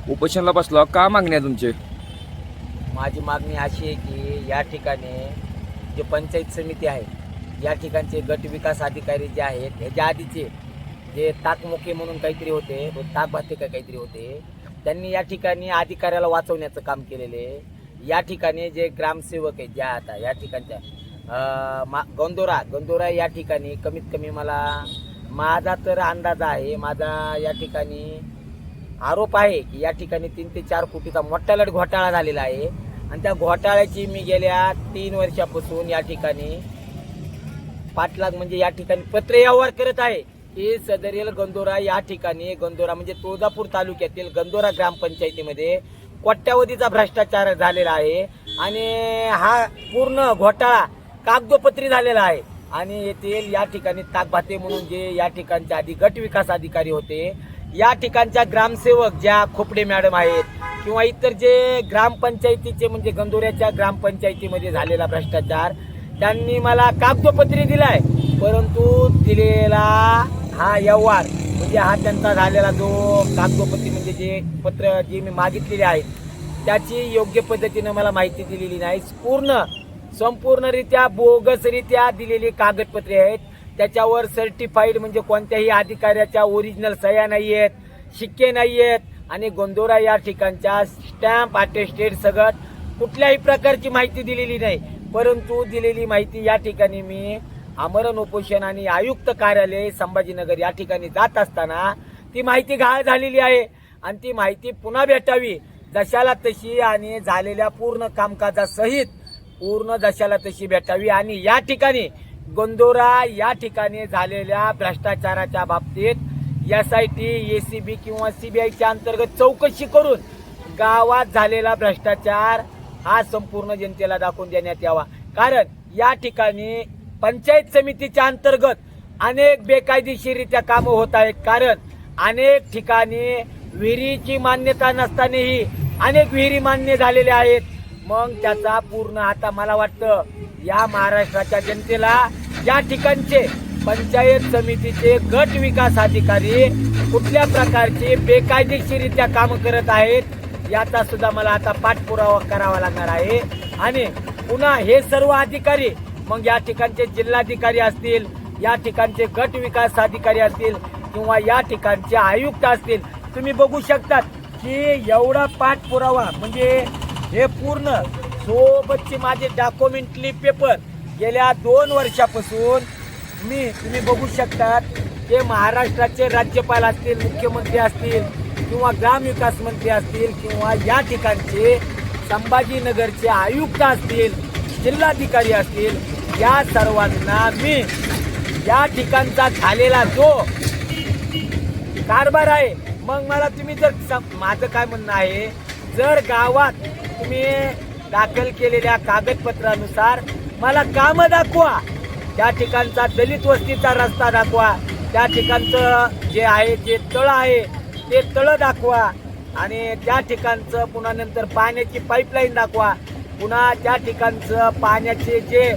उपोषणाला बसला, का मागणी आहे तुमची? माझी मागणी अशी आहे की या ठिकाणी जे पंचायत समिती आहे, या ठिकाणचे गट विकास अधिकारी जे आहेत, ह्याच्या आधीचे जे ताकमुखे म्हणून काहीतरी होते, ताकभाते काहीतरी होते, त्यांनी या ठिकाणी अधिकाऱ्याला वाचवण्याचं काम केलेले. या ठिकाणी जे ग्रामसेवक आहेत, ज्या आता या ठिकाणच्या गंदोरा या ठिकाणी कमीत कमी माझा तर अंदाज आहे, माझा या ठिकाणी आरोप आहे की या ठिकाणी 3 ते 4 कोटीचा मोठा घोटाळा झालेला आहे. आणि त्या घोटाळ्याची मी गेल्या 3 वर्षापासून या ठिकाणी पाठलाग म्हणजे या ठिकाणी पत्र व्यवहार करत आहे की सदरील गंदोरा या ठिकाणी, गंदोरा म्हणजे तुळजापूर तालुक्यातील गंदोरा ग्रामपंचायतीमध्ये कोट्यावधीचा भ्रष्टाचार झालेला आहे आणि हा पूर्ण घोटाळा कागदोपत्री झालेला आहे. आणि येथील या ठिकाणी ताकभाते म्हणून जे या ठिकाणचे आधी गट विकास अधिकारी होते, या ठिकाणच्या ग्रामसेवक ज्या खोपडे मॅडम आहेत किंवा इतर जे ग्रामपंचायतीचे म्हणजे गंदोऱ्याच्या ग्रामपंचायतीमध्ये झालेला भ्रष्टाचार त्यांनी मला कागदोपत्री दिलाय, परंतु दिलेला हा व्यवहार म्हणजे हा त्यांचा झालेला जो कागदोपत्री म्हणजे जे पत्र जे मी मागितलेले आहेत त्याची योग्य पद्धतीनं मला माहिती दिलेली नाही. संपूर्णरित्या बोगसरित्या दिलेली कागदपत्रे आहेत. त्याच्यावर सर्टिफाईड म्हणजे कोणत्याही अधिकाऱ्याच्या ओरिजिनल सह्या नाही आहेत, शिक्के नाही आहेत आणि गंदोरा या ठिकाणच्या स्टॅम्प अटेस्टेड सगळं कुठल्याही प्रकारची माहिती दिलेली नाही. परंतु दिलेली माहिती या ठिकाणी मी आमरण उपोषण आणि आयुक्त कार्यालय संभाजीनगर या ठिकाणी जात असताना ती माहिती गहाळ झालेली आहे आणि ती माहिती पुन्हा भेटावी जशाला तशी आणि झालेल्या पूर्ण कामकाजासहित पूर्ण जशाला तशी भेटावी. आणि या ठिकाणी गंदोरा या ठिकाणी झालेल्या भ्रष्टाचाराच्या बाबतीत SIT, ACB किंवा CBIच्या अंतर्गत चौकशी करून गावात झालेला भ्रष्टाचार हा संपूर्ण जनतेला दाखवून देण्यात यावा. कारण या ठिकाणी पंचायत समितीच्या अंतर्गत अनेक बेकायदेशीररित्या कामं होत आहेत. कारण अनेक ठिकाणी विहिरीची मान्यता नसतानाही अनेक विहिरी मान्य झालेल्या आहेत. मग त्याचा पूर्ण आता मला वाटतं या महाराष्ट्राच्या जनतेला या ठिकाणचे पंचायत समितीचे गट विकास अधिकारी कुठल्या प्रकारचे बेकायदेशीररित्या काम करत आहेत याचा सुद्धा मला आता पाठपुरावा करावा लागणार आहे. आणि पुन्हा हे सर्व अधिकारी मग या ठिकाणचे जिल्हाधिकारी असतील, या ठिकाणचे गट विकास अधिकारी असतील किंवा या ठिकाणचे आयुक्त असतील, तुम्ही बघू शकतात की एवढा पाठपुरावा म्हणजे हे पूर्ण सोबतचे माझे डॉक्युमेंटरी पेपर गेल्या 2 वर्षापासून तुम्ही बघू शकतात. ते महाराष्ट्राचे राज्यपाल असतील, मुख्यमंत्री असतील किंवा ग्रामविकास मंत्री असतील किंवा या ठिकाणचे संभाजीनगरचे आयुक्त असतील, जिल्हाधिकारी असतील, या सर्वांना मी या ठिकाणचा झालेला जो कारभार आहे, मग मला तुम्ही जर माझं काय म्हणणं आहे, जर गावात तुम्ही दाखल केलेल्या कागदपत्रानुसार मला कामं दाखवा, त्या ठिकाणचा दलित वस्तीचा रस्ता दाखवा, त्या ठिकाणचं जे आहे जे तळं आहे ते तळं दाखवा आणि त्या ठिकाणचं पुन्हा नंतर पाण्याची पाईपलाईन दाखवा, पुन्हा त्या ठिकाणचं पाण्याचे जे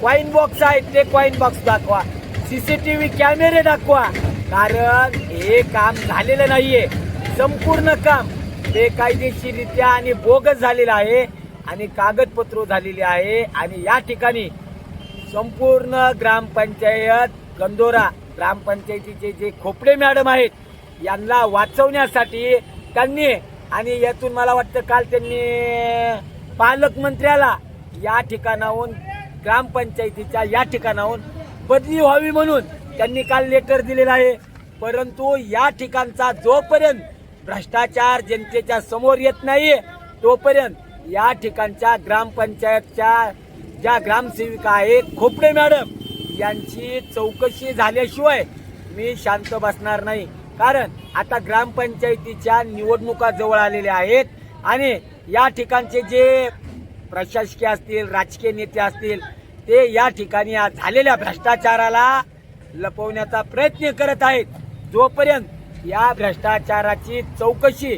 कॉईन बॉक्स आहेत ते कॉईन बॉक्स दाखवा, CCTV कॅमेरे दाखवा. कारण हे काम झालेलं नाहीये, संपूर्ण काम बेकायदेशीररित्या आणि बोगस झालेलं आहे आणि कागदपत्र झालेली आहे. आणि या ठिकाणी संपूर्ण ग्रामपंचायत गंदोरा ग्रामपंचायतीचे जे खोपडे मॅडम आहेत यांना वाचवण्यासाठी त्यांनी आणि यातून मला वाटतं काल त्यांनी पालकमंत्र्याला या ठिकाणाहून ग्रामपंचायतीच्या या ठिकाणाहून बदली व्हावी म्हणून त्यांनी काल लेटर दिलेलं आहे. परंतु या ठिकाणचा जोपर्यंत भ्रष्टाचार जनतेच्या समोर येत नाहीये तोपर्यंत या ठिकाणच्या ग्रामपंचायतच्या ज्या ग्रामसेविका आहेत खोपडे मॅडम यांची चौकशी झाल्याशिवाय मी शांत बसणार नाही. कारण आता ग्रामपंचायतीच्या निवडणुका जवळ आलेल्या आहेत आणि या ठिकाणचे जे प्रशासकीय असतील, राजकीय नेते असतील ते या ठिकाणी झालेल्या भ्रष्टाचाराला लपवण्याचा प्रयत्न करत आहेत. जोपर्यंत या भ्रष्टाचाराची चौकशी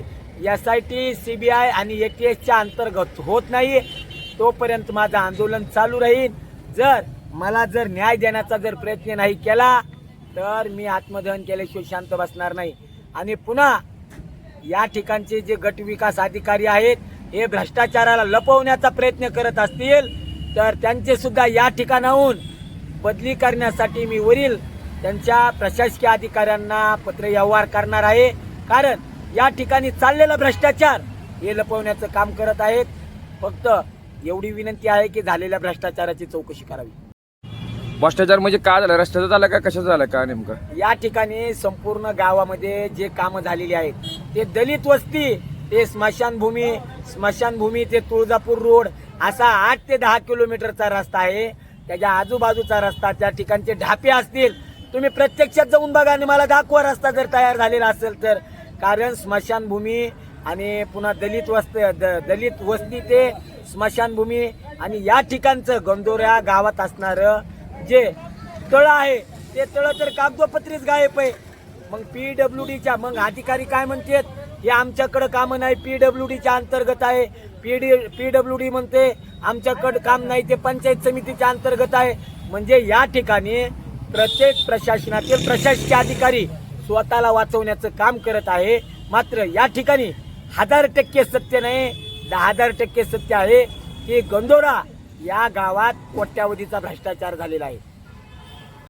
SIT, CBI आणि ATSच्या अंतर्गत होत नाही तोपर्यंत माझं आंदोलन चालू राहील. मला जर न्याय देण्याचा जर प्रयत्न नाही केला तर मी आत्मदहन केल्याशिवाय शांत बसणार नाही. आणि पुन्हा या ठिकाणचे जे गट विकास अधिकारी आहेत हे भ्रष्टाचाराला लपवण्याचा प्रयत्न करत असतील तर त्यांचे सुद्धा या ठिकाणाहून बदली करण्यासाठी मी वरील त्यांच्या प्रशासकीय अधिकाऱ्यांना पत्रव्यवहार करणार आहे. कारण या ठिकाणी चाललेला भ्रष्टाचार हे लपवण्याचं काम करत आहेत. फक्त एवढी विनंती आहे की झालेल्या भ्रष्टाचाराची चौकशी करावी. भ्रष्टाचार म्हणजे काय झालं, रस्त्याचं झालं का कशाचं झालं का नेमकं? या ठिकाणी संपूर्ण गावामध्ये जे कामं झालेली आहेत ते दलित वस्ती ते स्मशानभूमी ते तुळजापूर रोड असा 8 ते 10 किलोमीटरचा रस्ता आहे. त्याच्या आजूबाजूचा रस्ता त्या ठिकाणचे ढापे असतील तुम्ही प्रत्यक्षात जाऊन बघा आणि मला दाखवा रस्ता जर तयार झालेला असेल तर. कारण स्मशानभूमी आणि पुन्हा दलित वस्ती ते स्मशानभूमी आणि या ठिकाणचं गंदोऱ्या गावात असणारं जे तळ आहे ते तळ तर कागदोपत्रीच गायब आहे. मग PWDच्या मग अधिकारी काय म्हणतात हे आमच्याकडे कामं नाही, PWDच्या अंतर्गत आहे. PWD म्हणते आमच्याकडे काम नाही, ते पंचायत समितीच्या अंतर्गत आहे. म्हणजे या ठिकाणी प्रत्येक प्रशासनातील प्रशासकीय अधिकारी स्वतःला वाचवण्याचं काम करत आहे. मात्र या ठिकाणी 1000% सत्य नाही, 10,000% सत्य आहे की गंदोरा या गावात कोट्यावधीचा भ्रष्टाचार झालेला आहे.